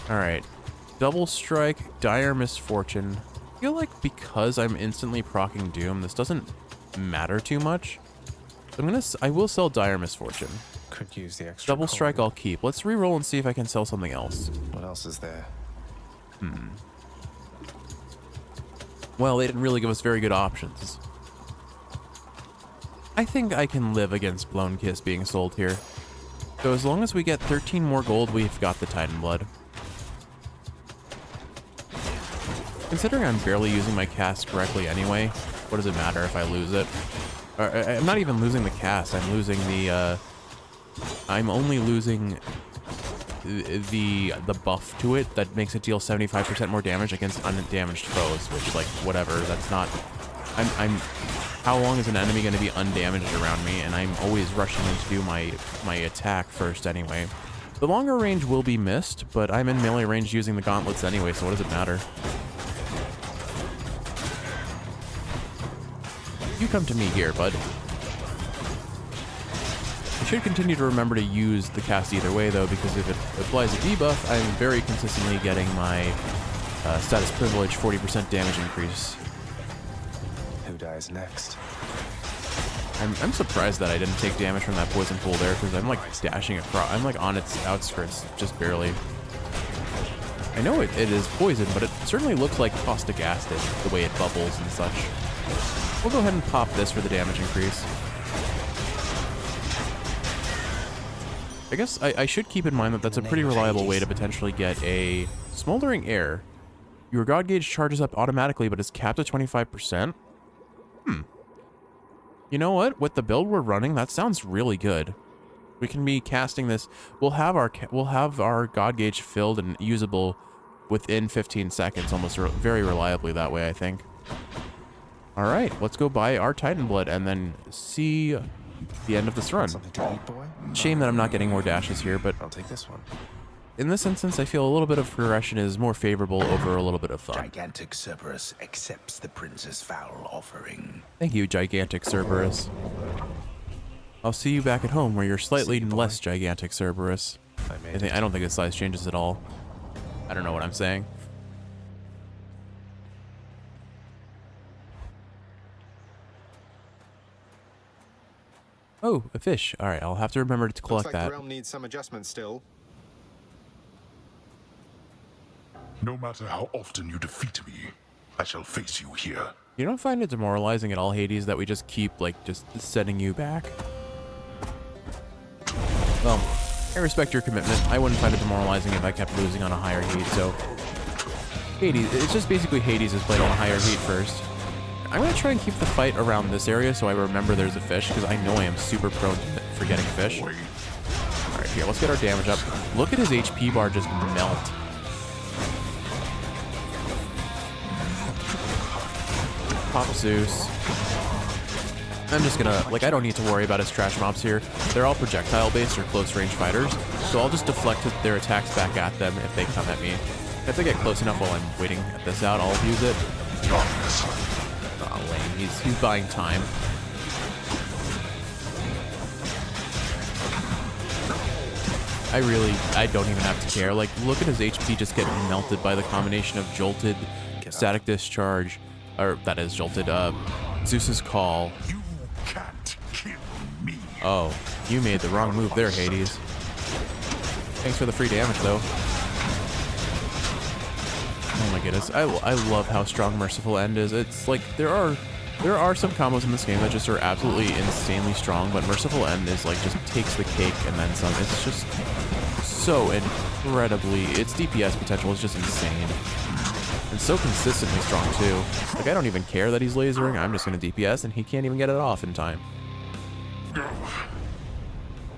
Alright. Double Strike, Dire Misfortune. I feel like because I'm instantly proccing Doom, this doesn't matter too much. So I will sell Dire Misfortune. Could use the extra Double Strike I'll keep. Let's re-roll and see if I can sell something else. What else is there? Well, they didn't really give us very good options. I think I can live against Blown Kiss being sold here. So as long as we get 13 more gold, we've got the Titan Blood. Considering I'm barely using my cast correctly anyway, what does it matter if I lose it? I'm not even losing the cast, I'm losing the, I'm only losing the buff to it that makes it deal 75% more damage against undamaged foes, which, like, whatever, that's not... How long is an enemy going to be undamaged around me? And I'm always rushing in to do my attack first anyway. The longer range will be missed, but I'm in melee range using the gauntlets anyway, so what does it matter? You come to me here, bud. I should continue to remember to use the cast either way, though, because if it applies a debuff, I'm very consistently getting my status privilege 40% damage increase. Who dies next? I'm surprised that I didn't take damage from that poison pool there, because I'm like dashing across. I'm like on its outskirts, just barely. I know it is poison, but it certainly looks like caustic acid, the way it bubbles and such. We'll go ahead and pop this for the damage increase. I guess I should keep in mind that that's a pretty reliable way to potentially get a Smoldering Air. Your God Gauge charges up automatically, but is capped at 25%. You know what? With the build we're running, that sounds really good. We can be casting this. We'll have our God Gauge filled and usable within 15 seconds, almost very reliably that way, I think. All right, let's go buy our Titan Blood and then see the end of this run. Something to eat, boy? Shame that I'm not getting more dashes here, but I'll take this one. in this instance, I feel a little bit of progression is more favorable over a little bit of fun. Gigantic Cerberus accepts the prince's foul offering. Thank you, Gigantic Cerberus. I'll see you back at home where you're slightly less gigantic Cerberus. I don't think the size changes at all. I don't know what I'm saying. Oh, a fish. All right, I'll have to remember to collect Looks like that. The realm needs some adjustment still. No matter how often you defeat me, I shall face you here. You don't find it demoralizing at all, Hades, that we just keep, like, just sending you back? Well, I respect your commitment. I wouldn't find it demoralizing if I kept losing on a higher heat, so... Hades, it's just basically Hades is played on a higher heat first. I'm going to try and keep the fight around this area so I remember there's a fish, because I know I am super prone to forgetting fish. Alright, here, let's get our damage up. Look at his HP bar just melt. Pop Zeus. I'm just gonna, like, I don't need to worry about his trash mobs here. They're all projectile-based or close-range fighters, so I'll just deflect their attacks back at them if they come at me. If they get close enough while I'm waiting at this out, I'll use it. Oh, lame. He's buying time. I don't even have to care. Like, look at his HP just getting melted by the combination of Jolted, Static Discharge, or that is Jolted, Zeus's Call. You can't kill me. Oh, you made the wrong move there, Hades. Thanks for the free damage, though. Oh my goodness, I love how strong Merciful End is. It's like, there are some combos in this game that just are absolutely insanely strong, but Merciful End is like, just takes the cake and then some. It's just so incredibly, its DPS potential is just insane. And so consistently strong, too. Like, I don't even care that he's lasering, I'm just gonna DPS, and he can't even get it off in time.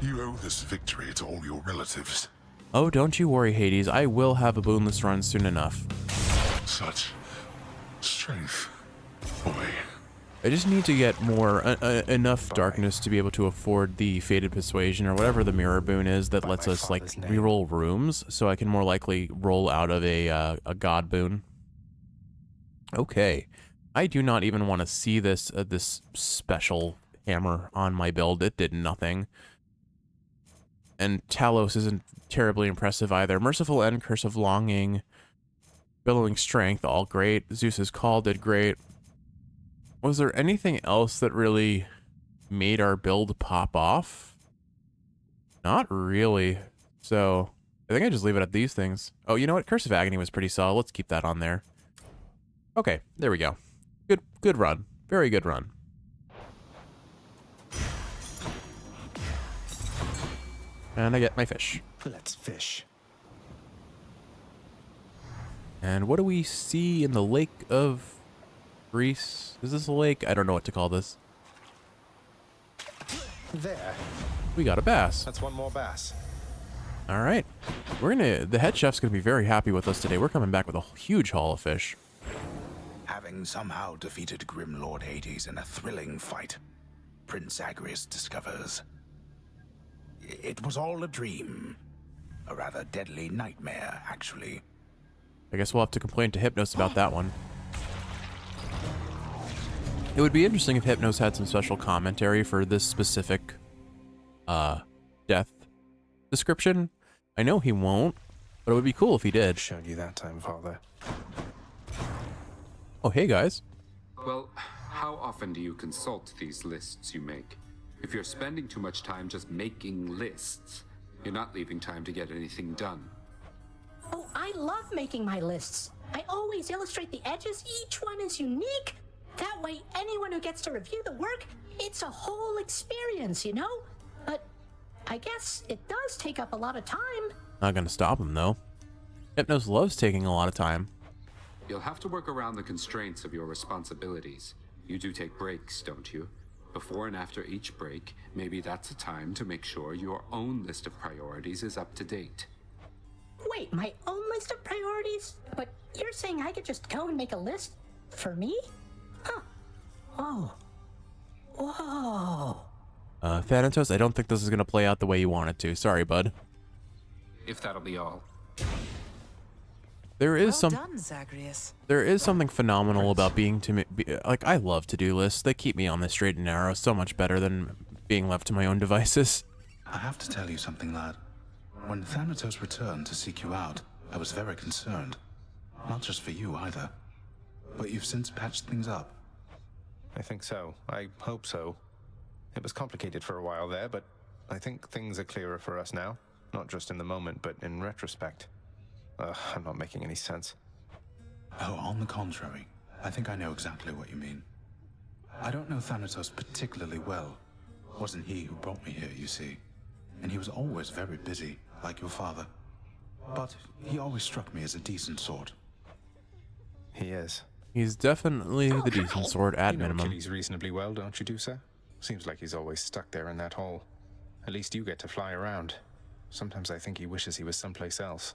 You owe this victory to all your relatives. Oh, don't you worry, Hades, I will have a boonless run soon enough. Such strength, boy. I just need to get more, enough darkness to be able to afford the Fated Persuasion or whatever the mirror boon is that lets us, like, reroll rooms, so I can more likely roll out of a god boon. Okay. I do not even want to see this, this special hammer on my build. It did nothing. And Talos isn't terribly impressive either. Merciful End, Curse of Longing, Billowing Strength, all great. Zeus's Call did great. Was there anything else that really made our build pop off? Not really. So, I think I just leave it at these things. Oh, you know what? Curse of Agony was pretty solid. Let's keep that on there. Okay, there we go. Good run. Very good run. And I get my fish. Let's fish. And what do we see in the Lake of Greece? Is this a lake? I don't know what to call this. There. We got a bass. That's one more bass. All right. The head chef's gonna be very happy with us today. We're coming back with a huge haul of fish. Having somehow defeated Grim Lord Hades in a thrilling fight, Prince Asterias discovers it was all a dream. A rather deadly nightmare, actually. I guess we'll have to complain to Hypnos about that one. It would be interesting if Hypnos had some special commentary for this specific death description. I know he won't, but it would be cool if he did. Showed you that time, Father. Oh, hey guys. Well, how often do you consult these lists you make? If you're spending too much time just making lists, you're not leaving time to get anything done. Oh, I love making my lists. I always illustrate the edges. Each one is unique. That way, anyone who gets to review the work, it's a whole experience, you know? But I guess it does take up a lot of time. Not gonna stop him, though. Hypnos loves taking a lot of time. You'll have to work around the constraints of your responsibilities. You do take breaks, don't you? Before and after each break, maybe that's a time to make sure your own list of priorities is up to date. Wait, my own list of priorities? But you're saying I could just go and make a list for me? Huh. Oh. Whoa. Thanatos, I don't think this is gonna play out the way you want it to. Sorry, bud. If that'll be all. There is there is something Prince. phenomenal about being like, I love to-do lists. They keep me on the straight and narrow so much better than being left to my own devices. I have to tell you something, lad. When Thanatos returned to seek you out, I was very concerned. Not just for you either. But you've since patched things up. I think so. I hope so. It was complicated for a while there, but I think things are clearer for us now. Not just in the moment, but in retrospect. I'm not making any sense. Oh, on the contrary. I think I know exactly what you mean. I don't know Thanatos particularly well. Wasn't he who brought me here, you see. And he was always very busy, like your father. But he always struck me as a decent sort. He is. He's definitely the decent sort at you know minimum. Achilles reasonably well, don't you, Dusa? Seems like he's always stuck there in that hole. At least you get to fly around. Sometimes I think he wishes he was someplace else.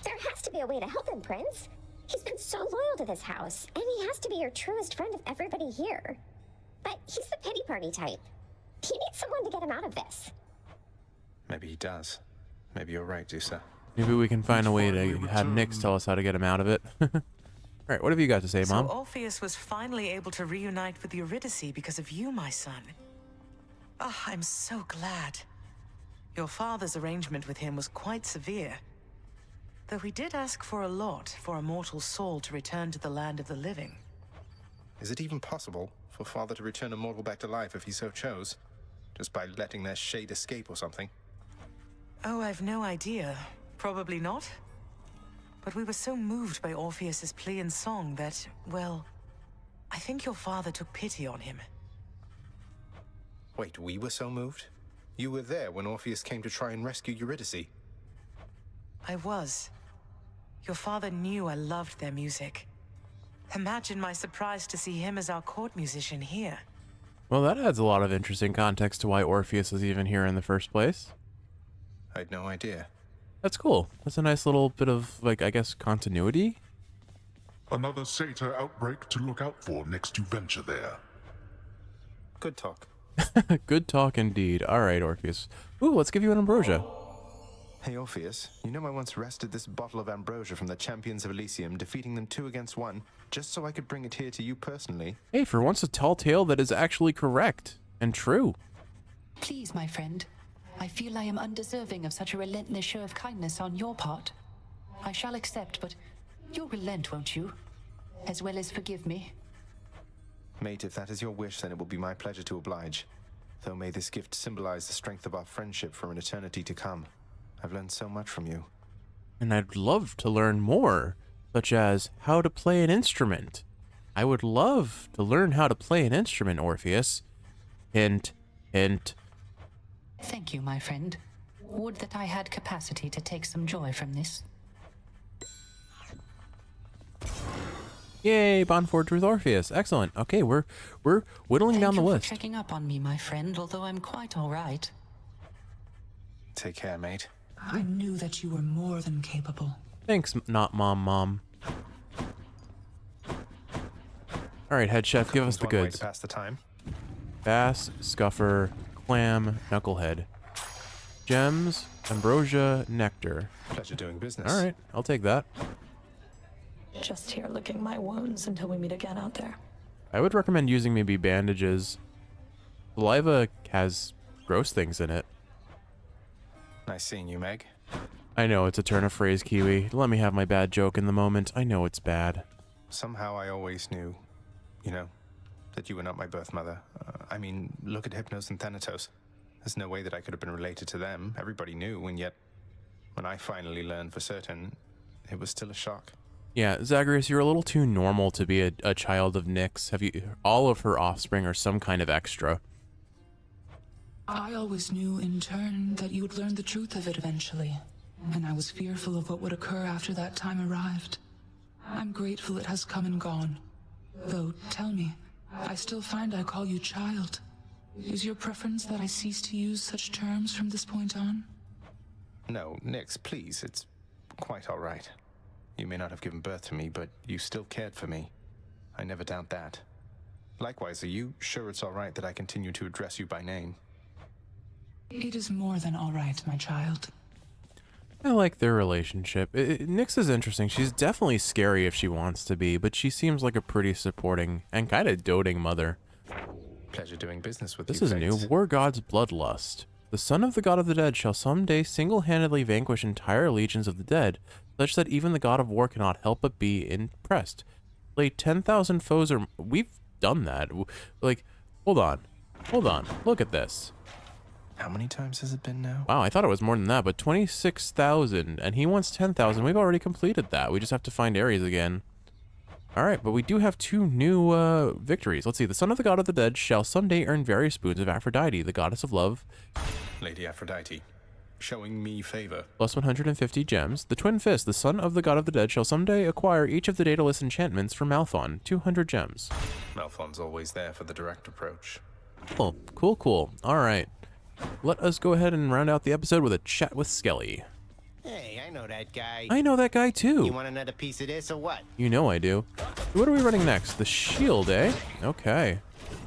There has to be a way to help him, Prince. He's been so loyal to this house, and he has to be your truest friend of everybody here. But he's the pity party type. He needs someone to get him out of this. Maybe he does. Maybe you're right, Dusa. Maybe we can find a way to have Nyx tell us how to get him out of it. Alright, what have you got to say, Mom? So Orpheus was finally able to reunite with Eurydice because of you, my son. Ah, I'm so glad. Your father's arrangement with him was quite severe. Though he did ask for a lot for a mortal soul to return to the land of the living. Is it even possible for Father to return a mortal back to life if he so chose? Just by letting their shade escape or something? Oh, I've no idea. Probably not. But we were so moved by Orpheus's plea and song that, well, I think your father took pity on him. Wait, we were so moved? You were there when Orpheus came to try and rescue Eurydice. I was. Your father knew I loved their music. Imagine my surprise to see him as our court musician here. Well, that adds a lot of interesting context to why Orpheus is even here in the first place. I had no idea. That's cool. That's a nice little bit of, like, I guess, continuity? Another satyr outbreak to look out for next you venture there. Good talk. Good talk indeed. Alright, Orpheus. Ooh, let's give you an ambrosia. Hey, Orpheus, you know I once wrested this bottle of ambrosia from the champions of Elysium, defeating them 2 against 1, just so I could bring it here to you personally. Hey, for once a tall tale that is actually correct and true. Please, my friend. I feel I am undeserving of such a relentless show of kindness on your part. I shall accept, but you'll relent, won't you? As well as forgive me. Mate, if that is your wish, then it will be my pleasure to oblige. Though may this gift symbolize the strength of our friendship for an eternity to come. I've learned so much from you. And I'd love to learn more, such as how to play an instrument. I would love to learn how to play an instrument, Orpheus. Hint, hint. Thank you, my friend. Would that I had capacity to take some joy from this. Yay, bond forged with Orpheus. Excellent. Okay, we're whittling down the list. Thank you for checking up on me, my friend, although I'm quite all right. Take care, mate. I knew that you were more than capable. Thanks, not mom. Alright, head chef, give us the One way goods. to pass the time. Bass, scuffer, clam, knucklehead. Gems, ambrosia, nectar. Pleasure doing business. Alright, I'll take that. Just here licking my wounds until we meet again out there. I would recommend using maybe bandages. Saliva has gross things in it. Nice seeing you, Meg. I know, it's a turn of phrase, Kiwi. Let me have my bad joke in the moment. I know it's bad. Somehow I always knew, you know, that you were not my birth mother. I mean, look at Hypnos and Thanatos. There's no way that I could have been related to them. Everybody knew, and yet, when I finally learned for certain, it was still a shock. Yeah, Zagreus, you're a little too normal to be a child of Nyx. All of her offspring are some kind of extra. I always knew, in turn, that you would learn the truth of it eventually, and I was fearful of what would occur after that time arrived. I'm grateful it has come and gone. Though, tell me, I still find I call you child. Is your preference that I cease to use such terms from this point on? No, Nyx, please, it's quite all right. You may not have given birth to me, but you still cared for me. I never doubt that. Likewise, are you sure it's all right that I continue to address you by name? It is more than all right, my child. I like their relationship. Nyx is interesting. She's definitely scary if she wants to be, but she seems like a pretty supporting and kind of doting mother. Pleasure doing business with you. This is new. War God's Bloodlust. The son of the god of the dead shall someday single-handedly vanquish entire legions of the dead, such that even the god of war cannot help but be impressed. Slay 10,000 foes or... We've done that. Like, hold on. Look at this. How many times has it been now? Wow, I thought it was more than that, but 26,000, and he wants 10,000. We've already completed that. We just have to find Ares again. Alright, but we do have 2 new victories. Let's see. The son of the god of the dead shall someday earn various boons of Aphrodite, the goddess of love. Lady Aphrodite. showing me favor. Plus 150 gems. The Twin Fist, the son of the god of the dead, shall someday acquire each of the Daedalus enchantments for Malphon. 200 gems. Malphon's always there for the direct approach. Cool, cool, cool. All right. Let us go ahead and round out the episode with a chat with Skelly. Hey, I know that guy. I know that guy too. You want another piece of this or what? You know I do. What are we running next? The shield, eh? Okay.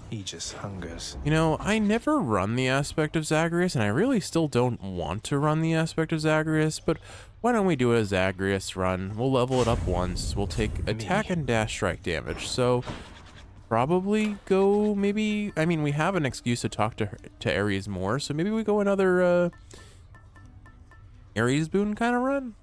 He just hungers. You know, I never run the aspect of Zagreus, and I really still don't want to run the aspect of Zagreus, but why don't we do a Zagreus run? We'll level it up once. We'll take attack and dash strike damage. So probably go maybe, I mean, we have an excuse to talk to Ares more, so maybe we go another Ares boon kind of run?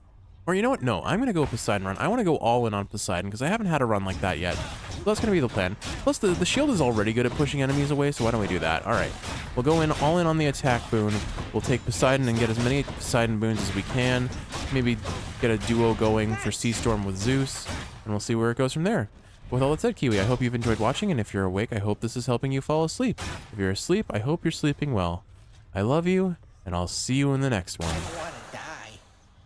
Or you know what? No, I'm going to go Poseidon run. I want to go all in on Poseidon because I haven't had a run like that yet. So that's going to be the plan. Plus, the shield is already good at pushing enemies away, so why don't we do that? All right. We'll go in all in on the attack boon. We'll take Poseidon and get as many Poseidon boons as we can. Maybe get a duo going for Sea Storm with Zeus, and we'll see where it goes from there. With all that said, Kiwi, I hope you've enjoyed watching, and if you're awake, I hope this is helping you fall asleep. If you're asleep, I hope you're sleeping well. I love you, and I'll see you in the next one.